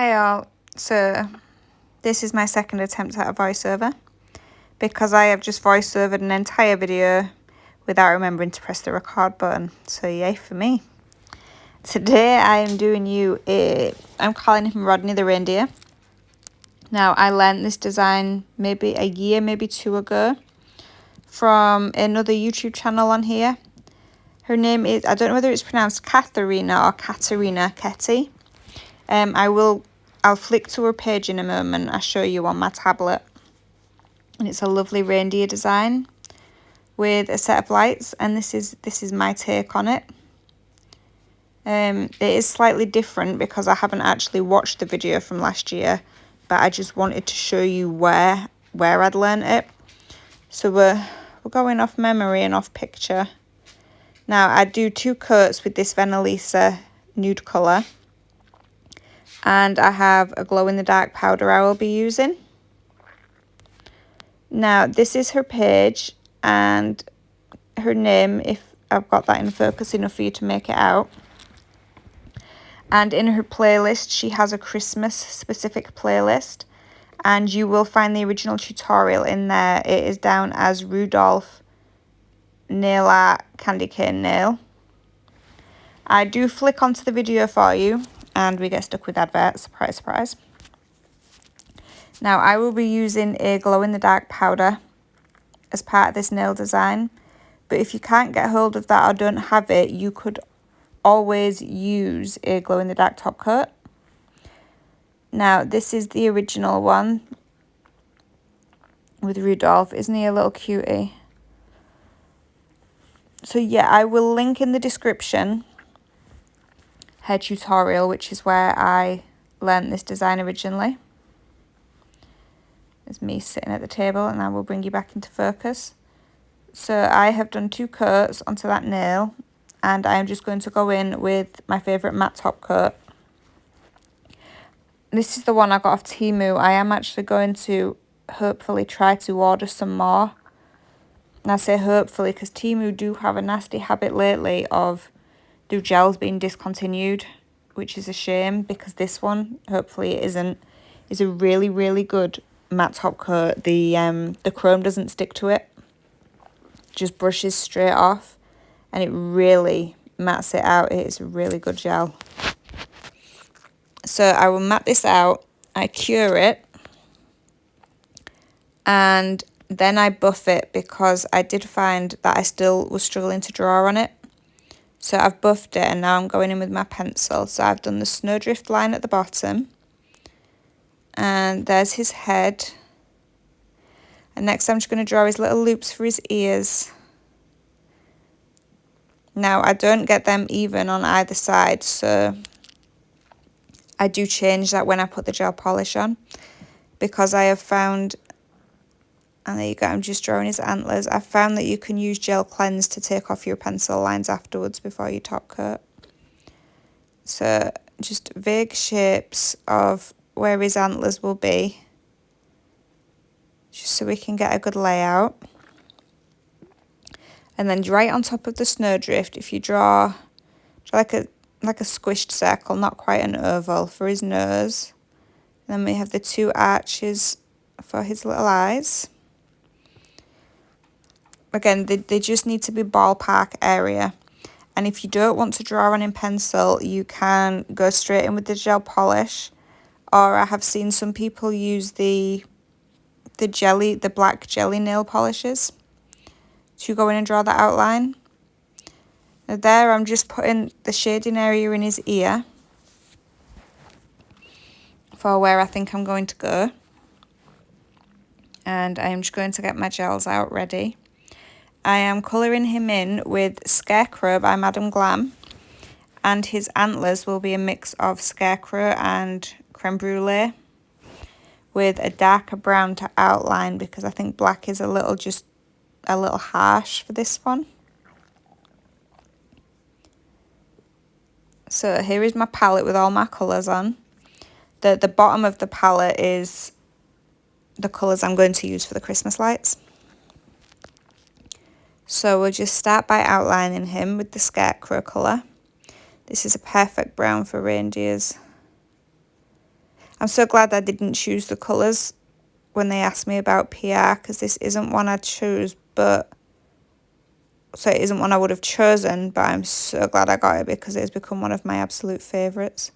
Hi all, so this is my second attempt at a voiceover because I have just voiceovered an entire video without remembering to press the record button, so yay for me. Today I am doing I'm calling him Rodney the reindeer. Now I learned this design maybe a year, maybe two ago from another YouTube channel on here. Her name is, I don't know whether it's pronounced Katharina or Katarina Ketty. I'll flick to her page in a moment. I'll show you on my tablet. And it's a lovely reindeer design with a set of lights, and this is my take on it. It is slightly different because I haven't actually watched the video from last year, but I just wanted to show you where I'd learned it. So we're going off memory and off picture. Now I do two coats with this Venalisa nude colour. And I have a glow-in-the-dark powder I will be using. Now, this is her page and her name, if I've got that in focus enough for you to make it out. And in her playlist, she has a Christmas-specific playlist. And you will find the original tutorial in there. It is down as Rudolph Nail Art Candy Cane Nail. I do flick onto the video for you. And we get stuck with adverts, surprise, surprise. Now I will be using a glow-in-the-dark powder as part of this nail design. But if you can't get hold of that or don't have it, you could always use a glow-in-the-dark top coat. Now this is the original one with Rudolph. Isn't he a little cutie? So yeah, I will link in the description her tutorial, which is where I learnt this design originally. There's me sitting at the table, and I will bring you back into focus. So I have done two coats onto that nail, and I am just going to go in with my favourite matte top coat. This is the one I got off Temu. I am actually going to hopefully try to order some more. And I say hopefully because Temu do have a nasty habit lately of their gels being discontinued, which is a shame because this one, hopefully it isn't, is a really, really good matte top coat. The chrome doesn't stick to it, just brushes straight off, and it really mattes it out. It is a really good gel. So I will matte this out, I cure it, and then I buff it because I did find that I still was struggling to draw on it. So I've buffed it, and now I'm going in with my pencil. So I've done the snowdrift line at the bottom. And there's his head. And next I'm just going to draw his little loops for his ears. Now I don't get them even on either side, so I do change that when I put the gel polish on. Because I have found, and there you go, I'm just drawing his antlers. I've found that you can use gel cleanse to take off your pencil lines afterwards before you top coat. So just vague shapes of where his antlers will be, just so we can get a good layout. And then right on top of the snowdrift, if you draw like a squished circle, not quite an oval, for his nose. And then we have the two arches for his little eyes. Again, they just need to be ballpark area. And if you don't want to draw on in pencil, you can go straight in with the gel polish. Or I have seen some people use the black jelly nail polishes to go in and draw that outline. Now there I'm just putting the shading area in his ear for where I think I'm going to go. And I am just going to get my gels out ready. I am colouring him in with Scarecrow by Madame Glam, and his antlers will be a mix of Scarecrow and Creme Brulee with a darker brown to outline because I think black is a little harsh for this one. So here is my palette with all my colours on. The bottom of the palette is the colours I'm going to use for the Christmas lights. So we'll just start by outlining him with the Scarecrow colour. This is a perfect brown for reindeers. I'm so glad I didn't choose the colours when they asked me about PR, because this isn't one I'd choose, but so it isn't one I would have chosen, but I'm so glad I got it because it has become one of my absolute favourites.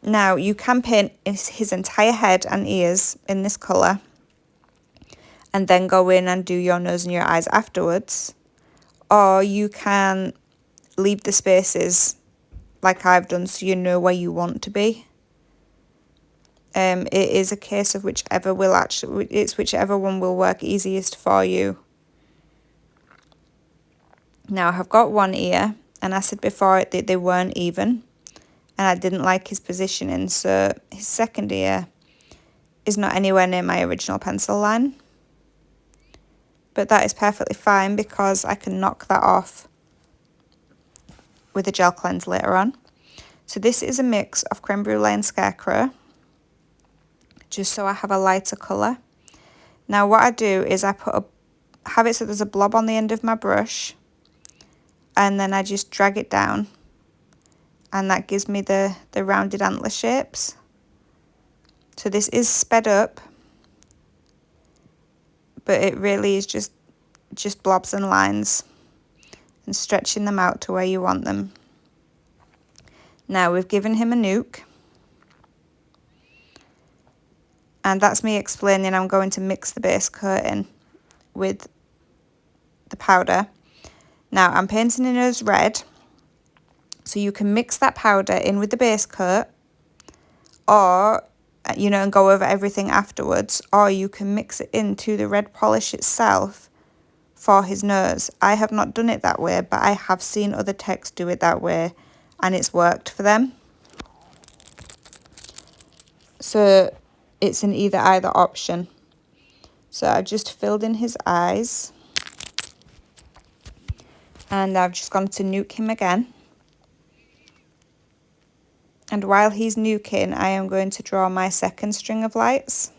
Now, you can paint his entire head and ears in this colour and then go in and do your nose and your eyes afterwards. Or you can leave the spaces like I've done so you know where you want to be. It is a case of whichever one will work easiest for you. Now, I've got one ear, and I said before that they weren't even, and I didn't like his positioning, so his second ear is not anywhere near my original pencil line. But that is perfectly fine because I can knock that off with a gel cleanse later on. So this is a mix of creme brulee and scarecrow, just so I have a lighter colour. Now what I do is I have it so there's a blob on the end of my brush, and then I just drag it down, and that gives me the rounded antler shapes. So this is sped up, but it really is just blobs and lines and stretching them out to where you want them. Now we've given him a nuke, and that's me explaining I'm going to mix the base coat in with the powder. Now I'm painting in his red, so you can mix that powder in with the base coat, or and go over everything afterwards, or you can mix it into the red polish itself for his nose. I have not done it that way, but I have seen other techs do it that way, and it's worked for them. So it's an either option. So I've just filled in his eyes, and I've just gone to nuke him again. And while he's nuking, I am going to draw my second string of lights.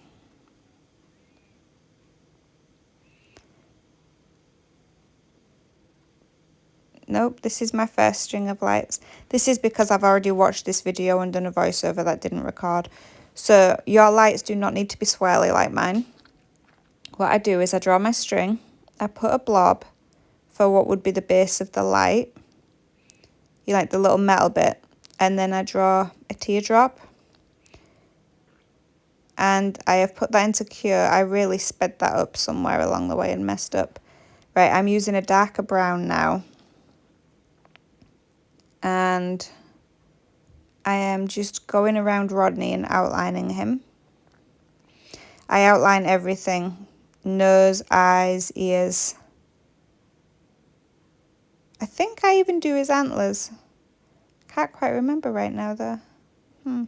Nope, this is my first string of lights. This is because I've already watched this video and done a voiceover that didn't record. So your lights do not need to be swirly like mine. What I do is I draw my string, I put a blob for what would be the base of the light, the little metal bit, and then I draw a teardrop, and I have put that into cure. I really sped that up somewhere along the way and messed up. Right, I'm using a darker brown now, and I am just going around Rodney and outlining him. I outline everything: nose, eyes, ears. I think I even do his antlers. Can't quite remember right now though. But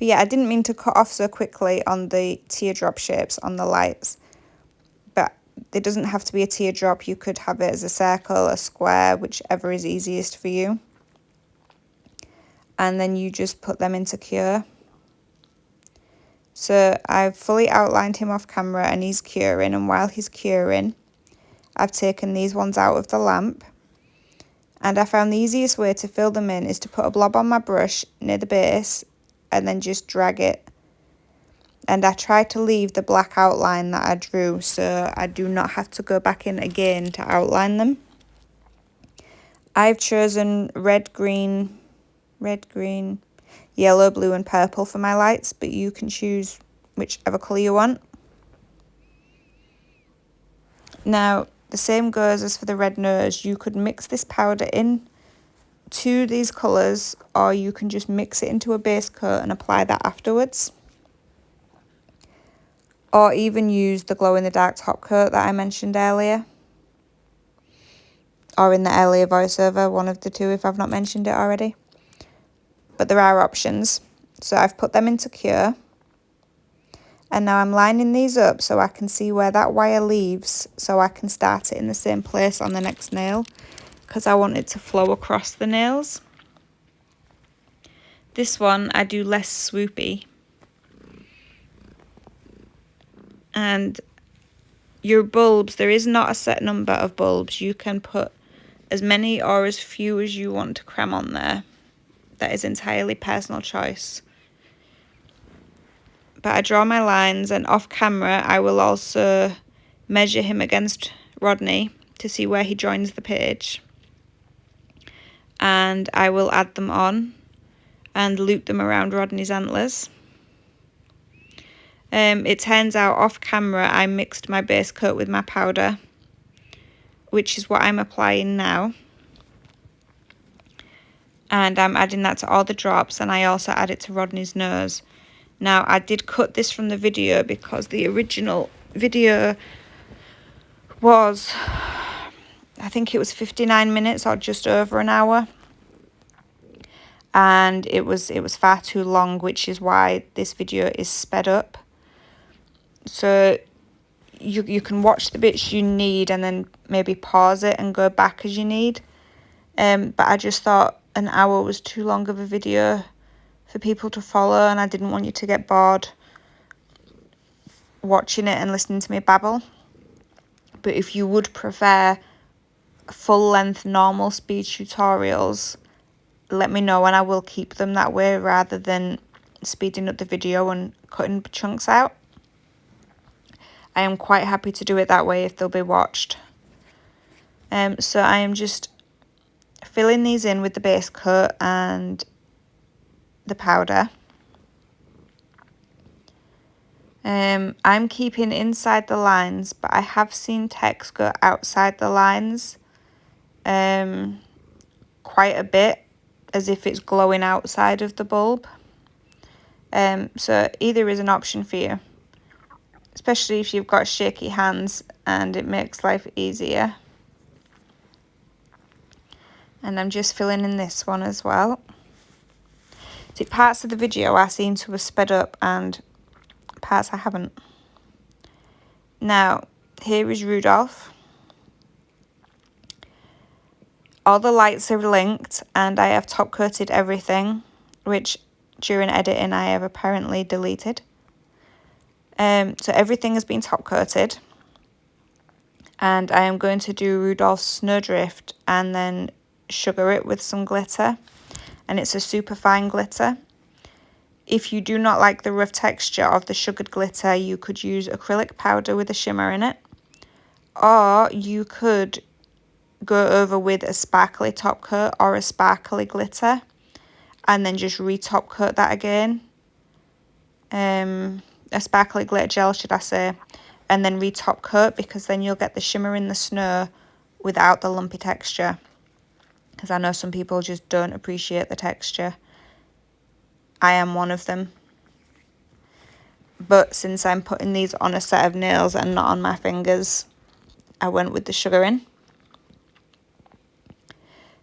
yeah, I didn't mean to cut off so quickly on the teardrop shapes on the lights. But it doesn't have to be a teardrop. You could have it as a circle, a square, whichever is easiest for you. And then you just put them into cure. So I've fully outlined him off camera and he's curing. And while he's curing, I've taken these ones out of the lamp. And I found the easiest way to fill them in is to put a blob on my brush near the base and then just drag it. And I try to leave the black outline that I drew so I do not have to go back in again to outline them. I've chosen red, green, yellow, blue and purple for my lights, but you can choose whichever colour you want. Now, the same goes as for the red nose. You could mix this powder in to these colours, or you can just mix it into a base coat and apply that afterwards. Or even use the glow-in-the-dark top coat that I mentioned earlier. Or in the earlier voiceover, one of the two if I've not mentioned it already. But there are options. So I've put them into cure. And now I'm lining these up so I can see where that wire leaves, so I can start it in the same place on the next nail, because I want it to flow across the nails. This one I do less swoopy. And your bulbs, there is not a set number of bulbs. You can put as many or as few as you want to cram on there. That is entirely personal choice. But I draw my lines, and off camera I will also measure him against Rodney to see where he joins the page. And I will add them on and loop them around Rodney's antlers. It turns out off camera I mixed my base coat with my powder, which is what I'm applying now. And I'm adding that to all the drops, and I also add it to Rodney's nose. Now, I did cut this from the video because the original video was, I think it was 59 minutes or just over an hour. And it was far too long, which is why this video is sped up. So you can watch the bits you need and then maybe pause it and go back as you need. But I just thought an hour was too long of a video for people to follow, and I didn't want you to get bored watching it and listening to me babble. But if you would prefer full length normal speed tutorials, let me know and I will keep them that way rather than speeding up the video and cutting chunks out. I am quite happy to do it that way if they'll be watched. So I am just filling these in with the base coat and the powder. I'm keeping inside the lines, but I have seen text go outside the lines quite a bit, as if it's glowing outside of the bulb. So either is an option for you, especially if you've got shaky hands and it makes life easier. And I'm just filling in this one as well. See, parts of the video I seem to have sped up and parts I haven't. Now, here is Rudolph. All the lights are linked and I have top coated everything, which during editing I have apparently deleted. So everything has been top coated, and I am going to do Rudolph's Snowdrift and then sugar it with some glitter, and it's a super fine glitter. If you do not like the rough texture of the sugared glitter, you could use acrylic powder with a shimmer in it, or you could go over with a sparkly top coat or a sparkly glitter and then just re-top coat that again. A sparkly glitter gel, should I say, and then re-top coat, because then you'll get the shimmer in the snow without the lumpy texture, because I know some people just don't appreciate the texture. I am one of them. But since I'm putting these on a set of nails and not on my fingers, I went with the sugaring.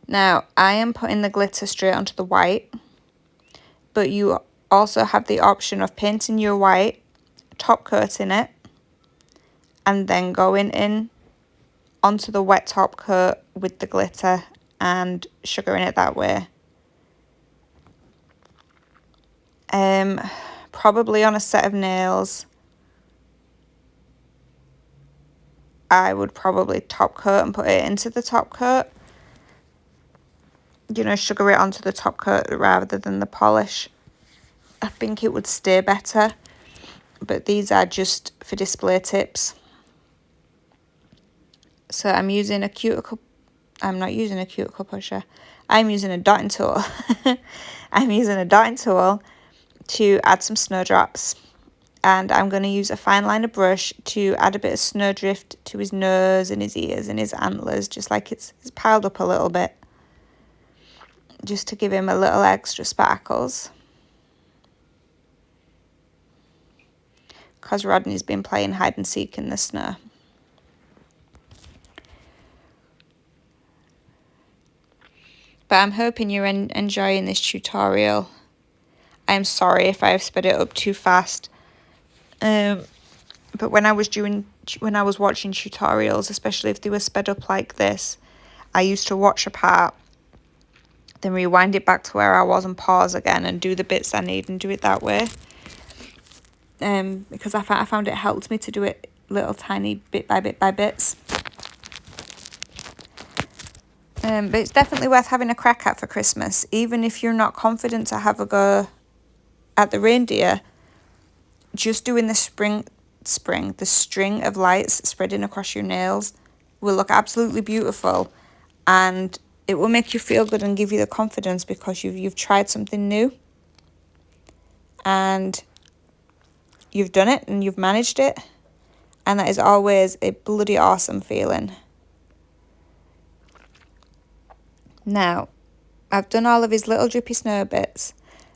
Now, I am putting the glitter straight onto the white, but you also have the option of painting your white, top coating it, and then going in onto the wet top coat with the glitter and sugaring it that way. Probably on a set of nails, I would probably top coat and put it into the top coat. You know, sugar it onto the top coat rather than the polish. I think it would stay better, but these are just for display tips. So I'm using a cuticle, I'm not using a cuticle pusher, I'm using a dotting tool. I'm using a dotting tool to add some snowdrops, and I'm going to use a fine liner brush to add a bit of snowdrift to his nose and his ears and his antlers, just like it's piled up a little bit, just to give him a little extra sparkles. Because Rodney's been playing hide and seek in the snow. But I'm hoping you're enjoying this tutorial. I'm sorry if I've sped it up too fast. But when I was watching tutorials, especially if they were sped up like this, I used to watch a part, then rewind it back to where I was and pause again and do the bits I need and do it that way. Because I found it helped me to do it little tiny bit by bits. But it's definitely worth having a crack at for Christmas. Even if you're not confident to have a go at the reindeer, just doing the the string of lights spreading across your nails will look absolutely beautiful, and it will make you feel good and give you the confidence because you've tried something new and you've done it and you've managed it, and that is always a bloody awesome feeling. Now, I've done all of his little drippy snow bits,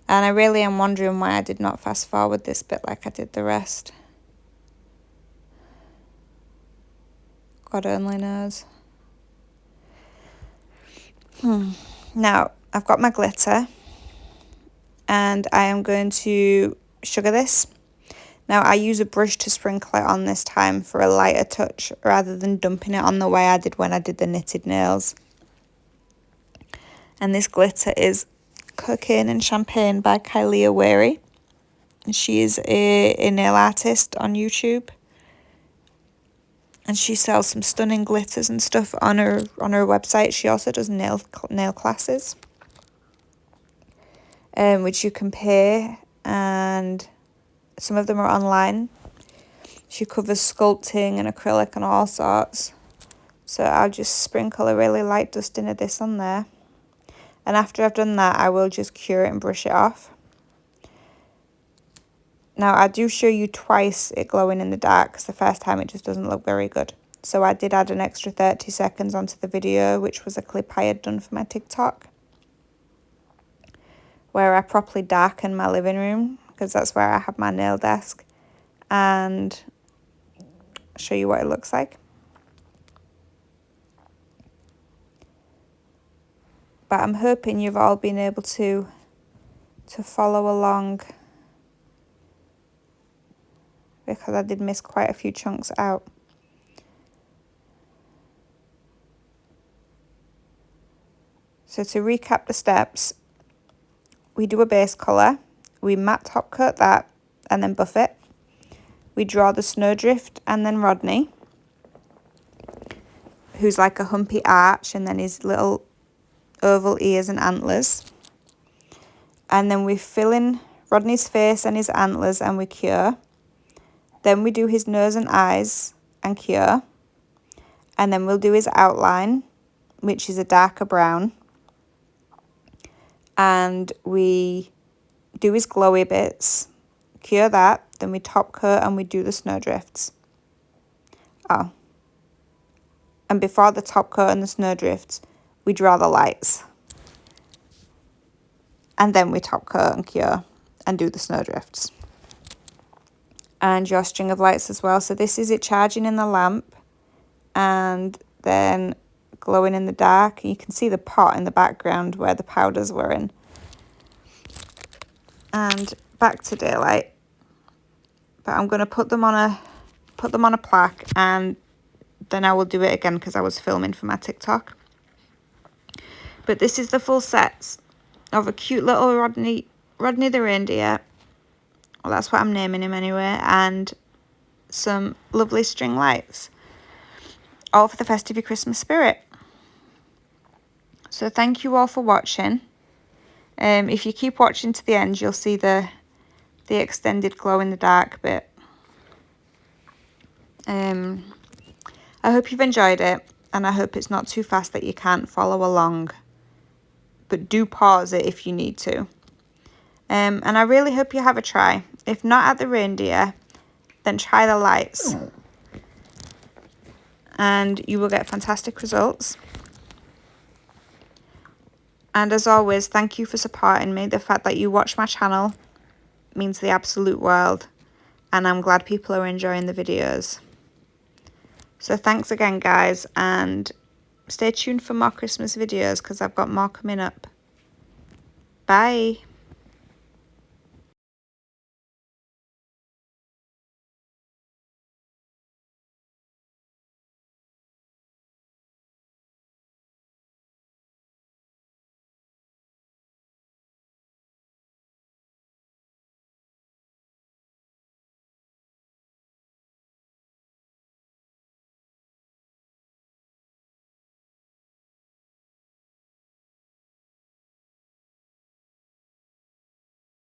and I really am wondering why I did not fast forward this bit like I did the rest. God only knows. Now, I've got my glitter, and I am going to sugar this. Now, I use a brush to sprinkle it on this time for a lighter touch rather than dumping it on the way I did when I did the knitted nails. And this glitter is Cocaine and Champagne by Kylie Weary. She is a nail artist on YouTube, and she sells some stunning glitters and stuff on her website. She also does nail classes, which you can pay, and some of them are online. She covers sculpting and acrylic and all sorts. So I'll just sprinkle a really light dusting of this on there. And after I've done that, I will just cure it and brush it off. Now, I do show you twice it glowing in the dark because the first time it just doesn't look very good. So I did add an extra 30 seconds onto the video, which was a clip I had done for my TikTok, where I properly darkened my living room because that's where I have my nail desk, and I'll show you what it looks like. But I'm hoping you've all been able to follow along, because I did miss quite a few chunks out. So to recap the steps, we do a base colour, we matte top coat that and then buff it. We draw the Snowdrift and then Rodney, who's like a humpy arch, and then his little oval ears and antlers. And then we fill in Rodney's face and his antlers and we cure. Then we do his nose and eyes and cure. And then we'll do his outline, which is a darker brown. And we do his glowy bits, cure that, then we top coat and we do the snowdrifts. Oh. And before the top coat and the snowdrifts, we draw the lights. And then we top coat and cure and do the snowdrifts. And your string of lights as well. So this is it charging in the lamp and then glowing in the dark. You can see the pot in the background where the powders were in. And back to daylight. But I'm going to put them on a plaque, and then I will do it again because I was filming for my TikTok. But this is the full set of a cute little Rodney the reindeer. Well, that's what I'm naming him anyway. And some lovely string lights. All for the festive Christmas spirit. So thank you all for watching. If you keep watching to the end, you'll see the extended glow in the dark bit. I hope you've enjoyed it, and I hope it's not too fast that you can't follow along. But do pause it if you need to. And I really hope you have a try. If not at the reindeer, then try the lights. And you will get fantastic results. And as always, thank you for supporting me. The fact that you watch my channel means the absolute world. And I'm glad people are enjoying the videos. So thanks again, guys. And stay tuned for more Christmas videos because I've got more coming up. Bye.